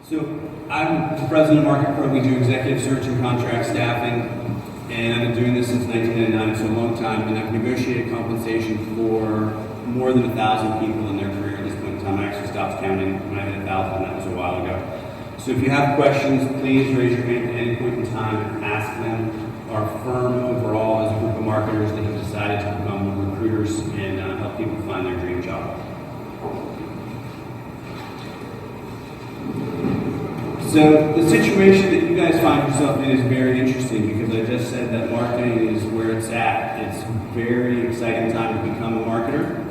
So I'm the president of MarketPro. We do executive search and contract staffing, and I've been doing this since 1999, so a long time, and I've negotiated compensation for more than 1,000 people in their career at this point in time. I actually stopped counting when I hit 1,000, that was a while ago. So if you have questions, please raise your hand at any point in time and ask them. Our firm overall is a group of marketers that have decided to become recruiters and help people find their dream job. So the situation that you guys find yourself in is very interesting because I just said that marketing is where it's at. It's a very exciting time to become a marketer.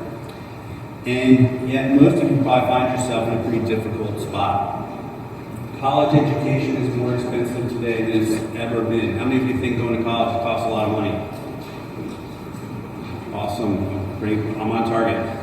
And yet most of you probably find yourself in a pretty difficult spot. College education is more expensive today than it's ever been. How many of you think going to college costs a lot of money? Awesome. Great. I'm on target.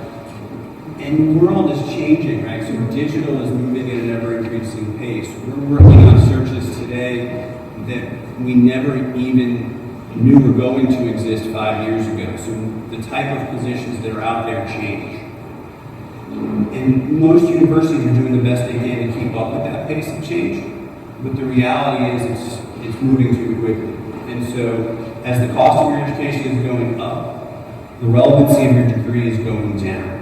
And the world is changing, right? So digital is moving at an ever-increasing pace. We're working on searches today that we never even knew were going to exist 5 years ago. So the type of positions that are out there change. And most universities are doing the best they can to keep up with that pace of change. But the reality is it's moving too quickly. And so as the cost of your education is going up, the relevancy of your degree is going down.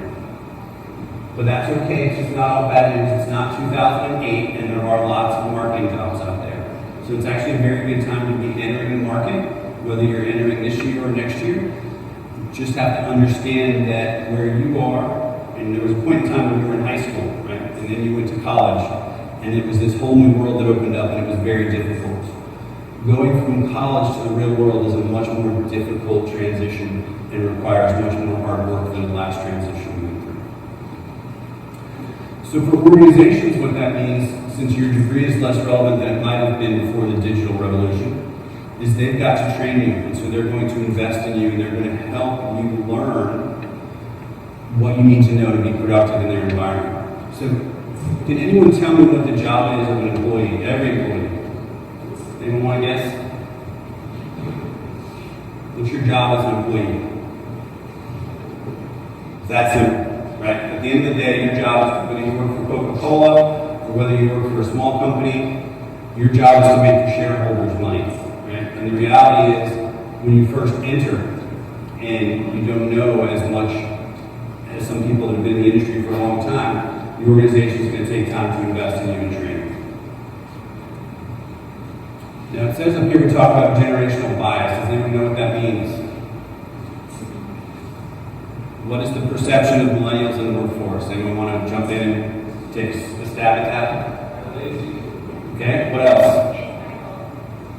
But that's okay, it's just not all bad news. It's not 2008, and there are lots of marketing jobs out there. So it's actually a very good time to be entering the market, whether you're entering this year or next year. You just have to understand that where you are, and there was a point in time when you were in high school, right? And then you went to college, and it was this whole new world that opened up, and it was very difficult. Going from college to the real world is a much more difficult transition and requires much more hard work than the last transition we went through. So for organizations, what that means, since your degree is less relevant than it might have been before the digital revolution, is they've got to train you. And so they're going to invest in you, and they're going to help you learn what you need to know to be productive in their environment. So can anyone tell me what the job is of an employee, every employee? Anyone want to guess? What's your job as an employee? It's that simple. Right? At the end of the day, your job is, whether you work for Coca-Cola or whether you work for a small company, your job is to make your shareholders money. Right? And the reality is, when you first enter and you don't know as much as some people that have been in the industry for a long time, the organization is going to take time to invest in you and train you. Now, it says up here we talk about generational bias. Does anyone know what that means? What is the perception of millennials in the workforce? Anyone want to jump in and take a stab at that? Okay, what else?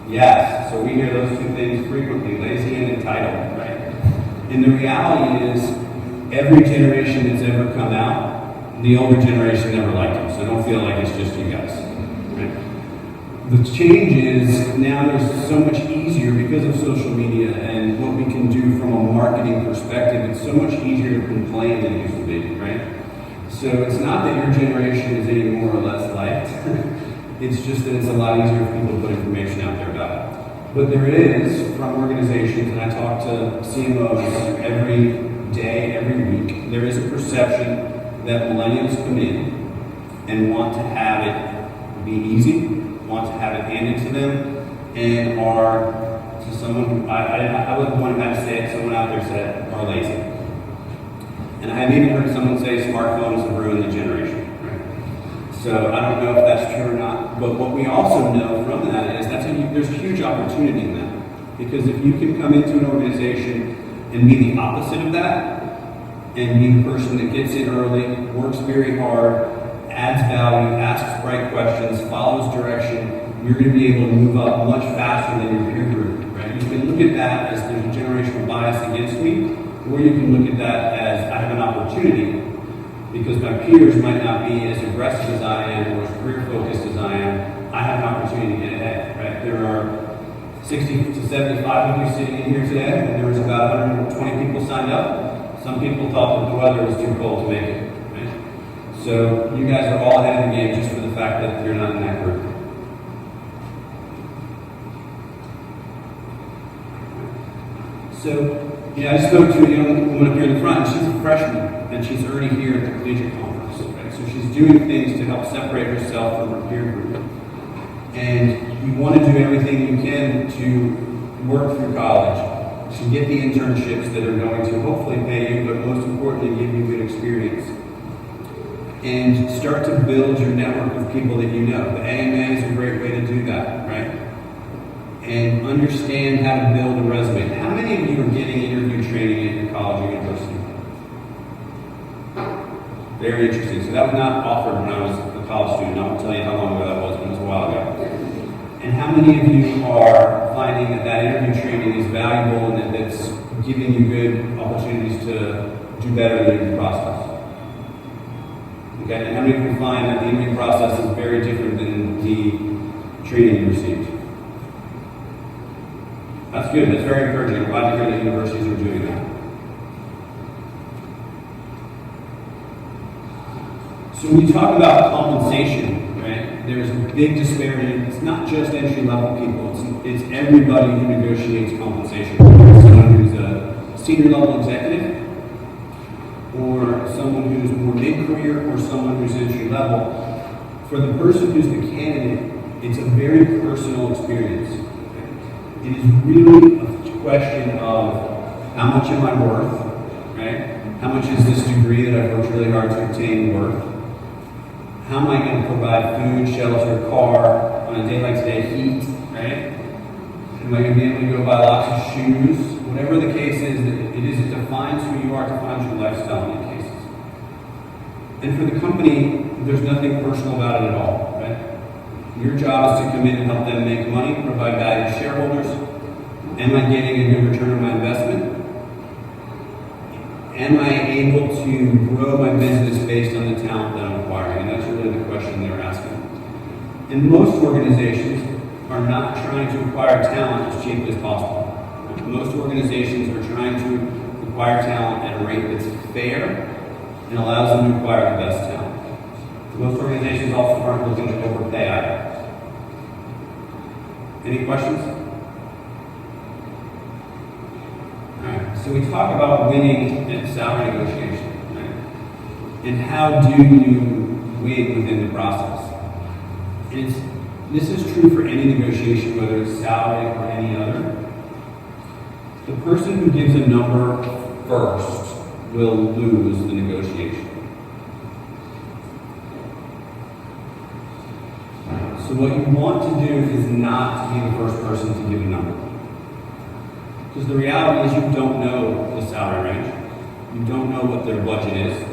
Yes, so we hear those two things frequently, lazy and entitled, right? And the reality is, every generation that's ever come out, the older generation never liked them, so don't feel like it's just you guys. Right? The change is now there's so much easier because of social media and what we can do from a marketing perspective. It's so much easier to complain than it used to be, right? So it's not that your generation is any more or less liked. It's just that it's a lot easier for people to put information out there about it. But there is, from organizations, and I talk to CMOs every day, every week, there is a perception that millennials come in and want to have it be easy, want to have it handed to them, and are, to someone who, I wouldn't want to have to say it, someone out there said, are lazy. And I have even heard someone say smartphones have ruined the generation. Right? So I don't know if that's true or not, but what we also know from that is there's a huge opportunity in that. Because if you can come into an organization and be the opposite of that, and be the person that gets in early, works very hard, adds value, asks right questions, follows direction, you're going to be able to move up much faster than your peer group, right? You can look at that as there's a generational bias against me, or you can look at that as I have an opportunity because my peers might not be as aggressive as I am or as career-focused as I am. I have an opportunity to get ahead, right? There are 60 to 75 of you sitting in here today, and there was about 120 people signed up. Some people thought that the weather was too cold to make it. Right? So you guys are all ahead of the game just for the fact that you're not in that group. So, I spoke to a young woman up here in the front, and she's a freshman, and she's already here at the collegiate conference. Right? So she's doing things to help separate herself from her peer group. And you want to do everything you can to work through college, to get the internships that are going to hopefully pay you, but most importantly, give you good experience. And start to build your network of people that you know. The AMA is a great way to do that, right? And understand how to build a resume. How many of you are getting interview training at your college or university? Very interesting. So that was not offered when I was a college student. I won't tell you how long ago that was, but it was a while ago. And how many of you are finding that interview training is valuable and that it's giving you good opportunities to do better in the interview process? Okay, and how many of you find that the interview process is very different than the training you received? That's good. That's very encouraging. I'm glad to hear that universities are doing that. So when you talk about compensation, right, there's a big disparity. It's not just entry-level people. It's everybody who negotiates compensation. Someone who's a senior-level executive, or someone who's more mid-career, or someone who's entry-level. For the person who's the candidate, it's a very personal experience. It is really a question of how much am I worth, right? How much is this degree that I've worked really hard to obtain worth? How am I going to provide food, shelter, car on a day like today, heat, right? Am I going to be able to go buy lots of shoes? Whatever the case is, it defines who you are, defines your lifestyle in many cases. And for the company, there's nothing personal about it at all, right? Your job is to come in and help them make money, provide value to shareholders. Am I getting a good return on my investment? Am I able to grow my business based on the talent that I'm acquiring? And that's really the question they're asking. And most organizations are not trying to acquire talent as cheaply as possible. Most organizations are trying to acquire talent at a rate that's fair and allows them to acquire the best talent. Most organizations also aren't looking to overpay either. Any questions? All right. So we talk about winning at salary negotiation, right? And how do you win within the process? And this is true for any negotiation, whether it's salary or any other. The person who gives a number first will lose the negotiation. So what you want to do is not to be the first person to give a number. Because the reality is you don't know the salary range. You don't know what their budget is.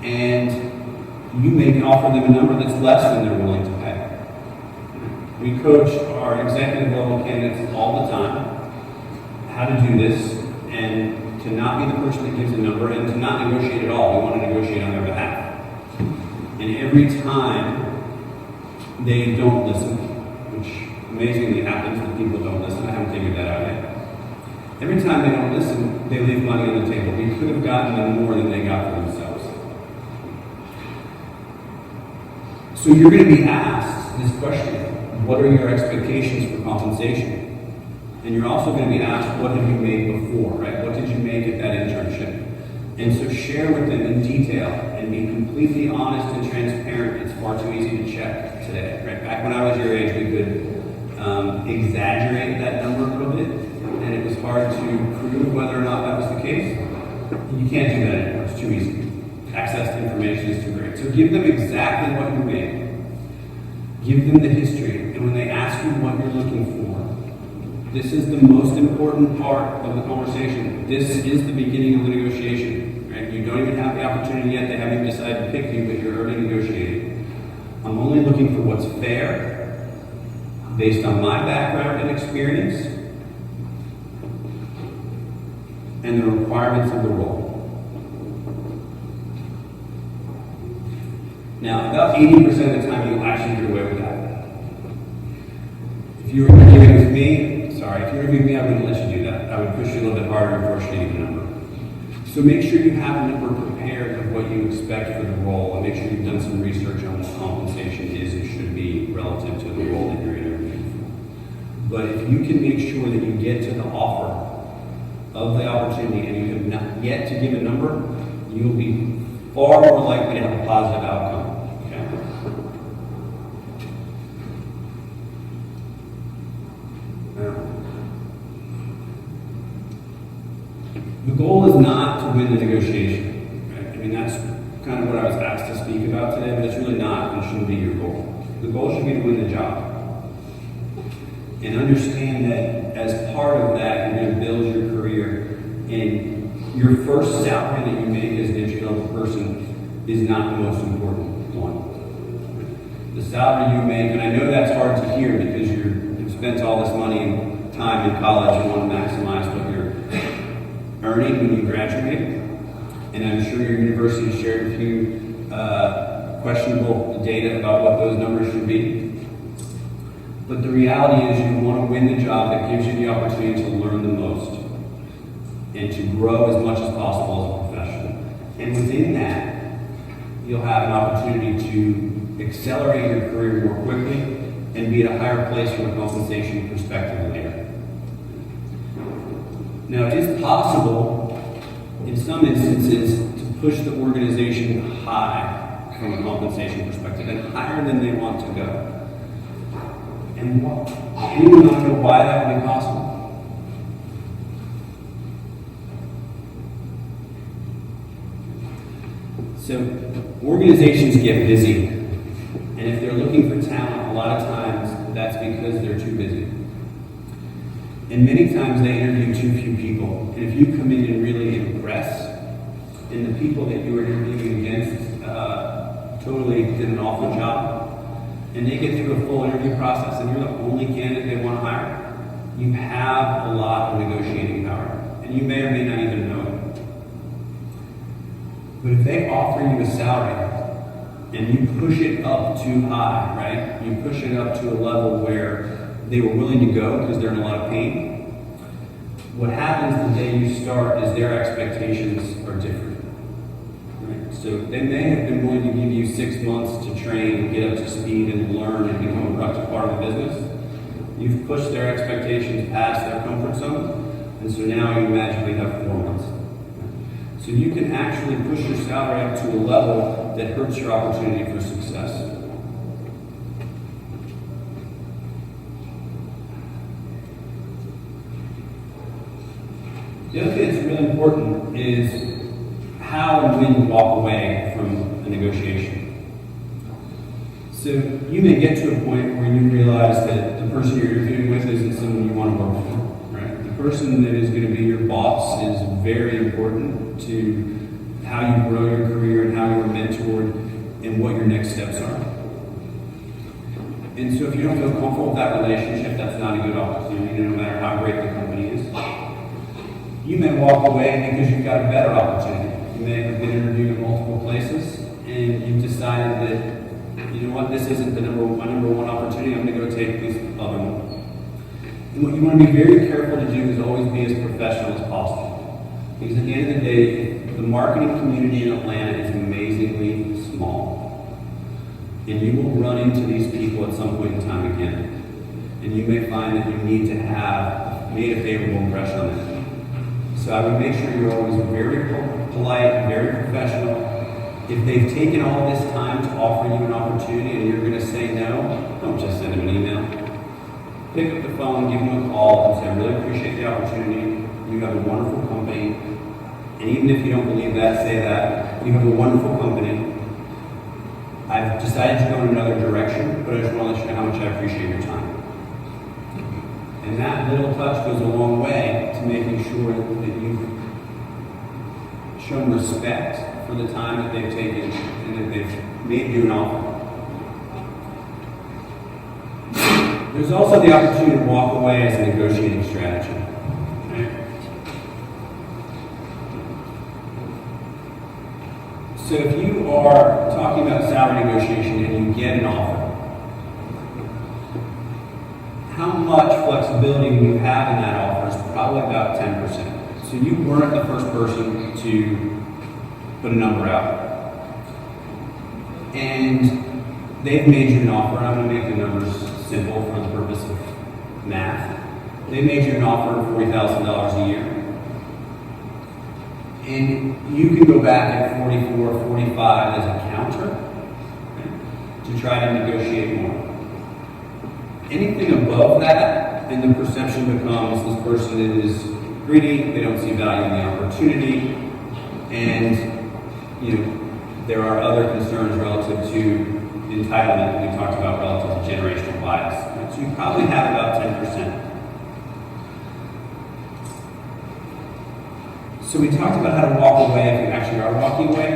And you may offer them a number that's less than they're willing to pay. We coach our executive level candidates all the time how to do this and to not be the person that gives a number and to not negotiate at all. We want to negotiate on their behalf. And every time they don't listen, which amazingly happens when people don't listen. I haven't figured that out yet. Every time they don't listen, they leave money on the table. We could have gotten them more than they got for themselves. So you're going to be asked this question: what are your expectations for compensation? And you're also going to be asked, what have you made before, right? What did you make at that internship? And so share with them in detail and be completely honest and transparent. It's far too easy to check today, right? Back when I was your age, we could exaggerate that number a little bit, and it was hard to prove whether or not that was the case. You can't do that anymore. It's too easy. Access to information is too great. So give them exactly what you made. Give them the history. And when they ask you what you're looking for, this is the most important part of the conversation. This is the beginning of the negotiation. Right? You don't even have the opportunity yet. They haven't even decided to pick you, but you're already negotiating. I'm only looking for what's fair, based on my background and experience, and the requirements of the role. Now, about 80% of the time, you'll actually get away with that. If you were interviewing with me, I wouldn't let you do that. I would push you a little bit harder and force you to give a number. So make sure you have a number prepared of what you expect for the role, and make sure you've done some research on what compensation is and should be relative to the role that you're interviewing for. But if you can make sure that you get to the offer of the opportunity and you have not yet to give a number, you'll be far more likely to have a positive outcome. Okay? The goal is not to win the negotiation. Right? I mean, that's kind of what I was asked to speak about today, but it's really not and shouldn't be your goal. The goal should be to win the job. And understand that as part of that, you're going to build your career. And your first salary that you make as an entry-level person is not the most important one. The salary you make, and I know that's hard to hear because you've spent all this money and time in college and want to maximize what you're earning when you graduate. And I'm sure your university has shared with you questionable data about what those numbers should be. But the reality is you want to win the job that gives you the opportunity to learn the most and to grow as much as possible as a professional. And within that, you'll have an opportunity to accelerate your career more quickly and be at a higher place from a compensation perspective later. Now, it is possible, in some instances, to push the organization high from a compensation perspective and higher than they want to go. And anyone want to know why that would be possible? So, organizations get busy. And if they're looking for talent, a lot of times that's because they're too busy. And many times they interview too few people. And if you come in and really impress, and the people that you are interviewing against totally did an awful job, and they get through a full interview process and you're the only candidate they want to hire, you have a lot of negotiating power. And you may or may not even know it. But if they offer you a salary and you push it up too high, right? You push it up to a level where they were willing to go because they're in a lot of pain. What happens the day you start is their expectations are different. So they may have been willing to give you 6 months to train, get up to speed, and learn and become a productive part of the business. You've pushed their expectations past their comfort zone, and so now you magically have 4 months. So you can actually push your salary up to a level that hurts your opportunity for success. The other thing that's really important is how and when you walk away from a negotiation. So you may get to a point where you realize that the person you're interviewing with isn't someone you want to work with, right? The person that is going to be your boss is very important to how you grow your career and how you're mentored and what your next steps are. And so if you don't feel comfortable with that relationship, that's not a good opportunity, no matter how great the company is. You may walk away because you've got a better opportunity. You may have been interviewed at multiple places, and you've decided that, you know what, this isn't my number one opportunity, I'm going to go take this other one. And what you want to be very careful to do is always be as professional as possible. Because at the end of the day, the marketing community in Atlanta is amazingly small. And you will run into these people at some point in time again. And you may find that you need to have made a favorable impression on them. So I would make sure you're always very polite, very professional. If they've taken all this time to offer you an opportunity and you're going to say no, don't just send them an email. Pick up the phone, give them a call, and say, I really appreciate the opportunity. You have a wonderful company. And even if you don't believe that, say that. You have a wonderful company. I've decided to go in another direction, but I just want to let you know how much I appreciate your time. And that little touch goes a long way to making sure that you've shown respect for the time that they've taken and that they've made you an offer. There's also the opportunity to walk away as a negotiating strategy. Okay? So if you are talking about salary negotiation and you get an offer, how much flexibility you have in that offer is probably about 10%. So you weren't the first person to put a number out. And they've made you an offer, and I'm going to make the numbers simple for the purpose of math. They made you an offer of $40,000 a year. And you can go back at 44, 45 as a counter, okay, to try to negotiate more. Anything above that, and the perception becomes this person is greedy, they don't see value in the opportunity, and there are other concerns relative to entitlement we talked about relative to generational bias. Right? So you probably have about 10%. So we talked about how to walk away if you actually are walking away,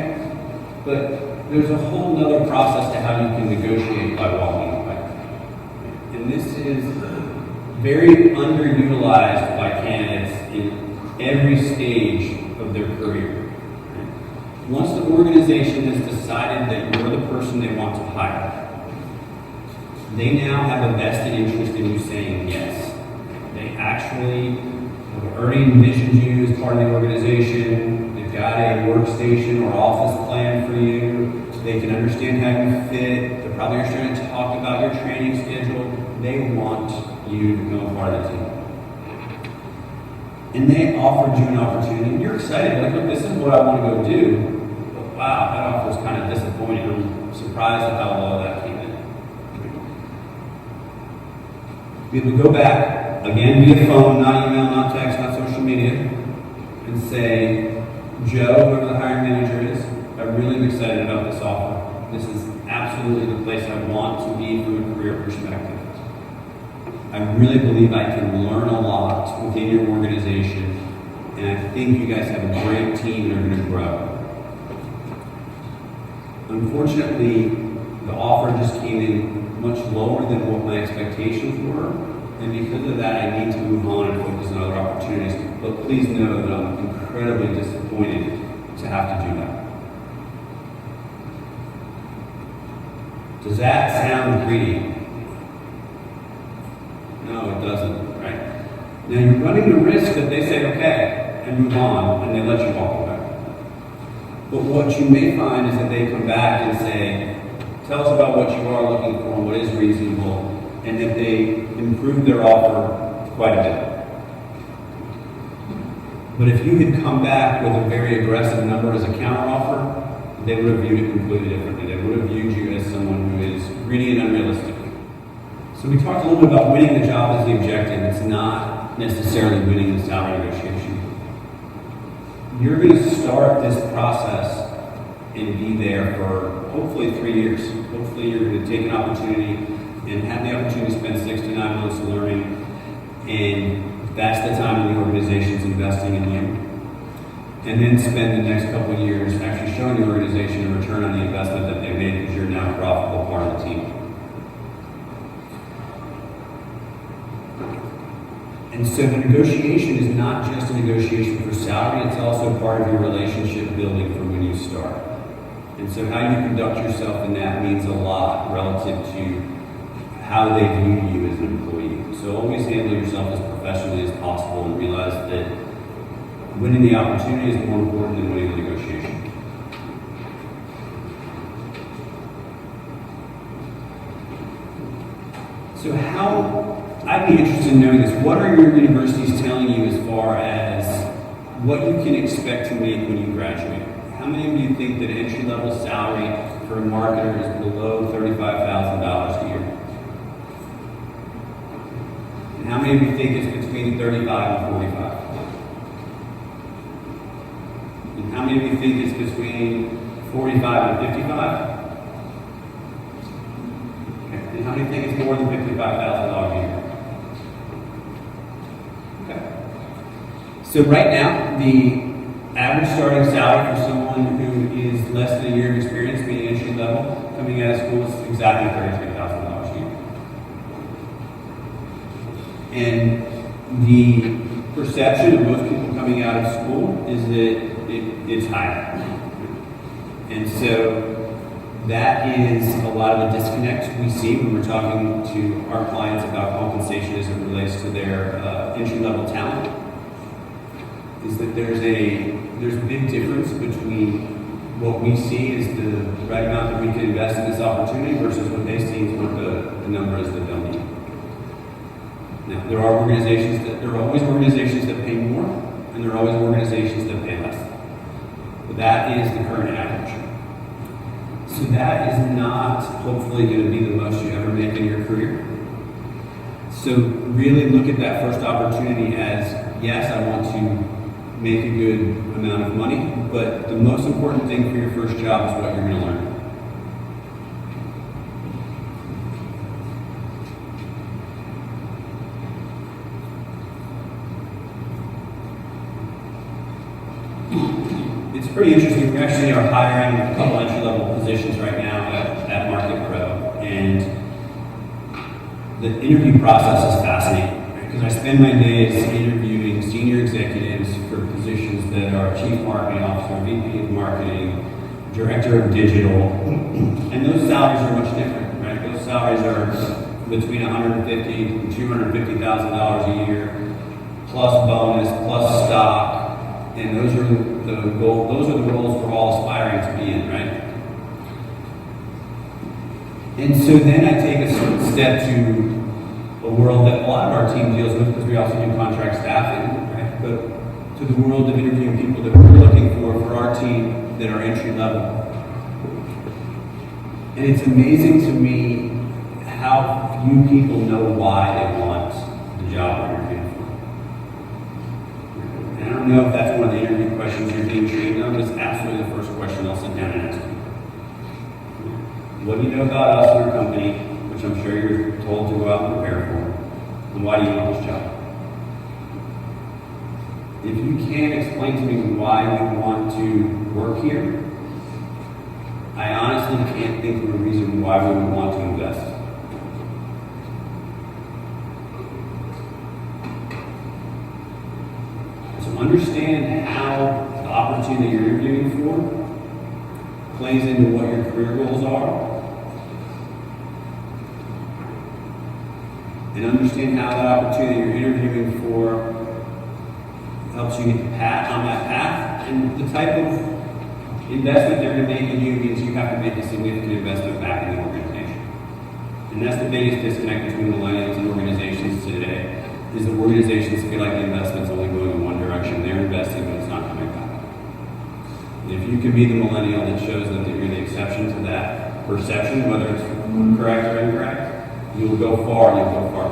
but there's a whole other process to how you can negotiate by walking away. And this is very underutilized by candidates in every stage of their career. Once the organization has decided that you're the person they want to hire, they now have a vested interest in you saying yes. They actually have already envisioned you as part of the organization. They've got a workstation or office plan for you. They can understand how you fit. They're probably starting to talk about your training schedule. They want you to become a part of the team. And they offered you an opportunity. And you're excited. Like, look, this is what I want to go do. But wow, that offer was kind of disappointing. I'm surprised at how low that came in. We would go back, again, via phone, not email, not text, not social media, and say, Joe, whoever the hiring manager is, I really am excited about this offer. This is absolutely the place I want to be from a career perspective. I really believe I can learn a lot within your organization, and I think you guys have a great team and are going to grow. Unfortunately, the offer just came in much lower than what my expectations were, and because of that, I need to move on and focus on other opportunities. But please know that I'm incredibly disappointed to have to do that. Does that sound greedy? No, it doesn't, right? Now you're running the risk that they say, okay, and move on, and they let you walk away. But what you may find is that they come back and say, tell us about what you are looking for and what is reasonable, and that they improve their offer quite a bit. But if you had come back with a very aggressive number as a counteroffer, they would have viewed it completely differently. They would have viewed you as someone who is greedy and unrealistic. So we talked a little bit about winning the job as the objective. It's not necessarily winning the salary negotiation. You're going to start this process and be there for hopefully 3 years. Hopefully you're going to take an opportunity and have the opportunity to spend 6 to 9 months learning, and that's the time when the organization's investing in you. And then spend the next couple of years actually showing the organization a return on the investment that they made because you're now a profitable part of the team. And so the negotiation is not just a negotiation for salary, it's also part of your relationship building from when you start. And so how you conduct yourself in that means a lot relative to how they view you as an employee. So always handle yourself as professionally as possible and realize that winning the opportunity is more important than winning the negotiation. So I'd be interested in knowing this. What are your universities telling you as far as what you can expect to make when you graduate? How many of you think that entry-level salary for a marketer is below $35,000 a year? And how many of you think it's between 35 and 45? And how many of you think it's between 45 and 55? Okay. And how many think it's more than $55,000 a year? So right now, the average starting salary for someone who is less than a year of experience, being entry level, coming out of school is exactly $33,000 a year. And the perception of most people coming out of school is that it's higher. And so that is a lot of the disconnect we see when we're talking to our clients about compensation as it relates to their entry-level talent. Is that there's a big difference between what we see as the right amount that we can invest in this opportunity versus what they see as what the number is that they'll need. Now, there are always organizations that pay more, and there are always organizations that pay less. That is the current average. So that is not hopefully going to be the most you ever make in your career. So really look at that first opportunity as, yes, I want to make a good amount of money, but the most important thing for your first job is what you're going to learn. It's pretty interesting. We actually are hiring a couple entry-level positions right now at MarketPro, and the interview process is fascinating because I spend my days interviewing senior executives for positions that are chief marketing officer, VP of marketing, director of digital, and those salaries are much different, right? Those salaries are between $150,000 and $250,000 a year, plus bonus, plus stock, and those are the roles we're all aspiring to be in, right? And so then I take a step to a world that a lot of our team deals with, because we also do contract staffing, right? But to the world of interviewing people that we're looking for our team that are entry level. And it's amazing to me how few people know why they want the job they're interviewing for. And I don't know if that's one of the interview questions you're being trained on, but it's absolutely the first question they'll sit down and ask you. What do you know about us and our company, which I'm sure you're told to go out and prepare for, and why do you want this job? If you can't explain to me why you want to work here, I honestly can't think of a reason why we would want to invest. So understand how the opportunity you're interviewing for plays into what your career goals are, and understand how that opportunity you're interviewing for helps you get on that path, and the type of investment they're going to make in you means you have to make a significant investment back in the organization. And that's the biggest disconnect between millennials and organizations today, is that organizations feel like the investment's only going in one direction. They're investing, but it's not coming back. And if you can be the millennial that shows them that you're the exception to that perception, whether it's correct or incorrect, you'll go far and you'll go far.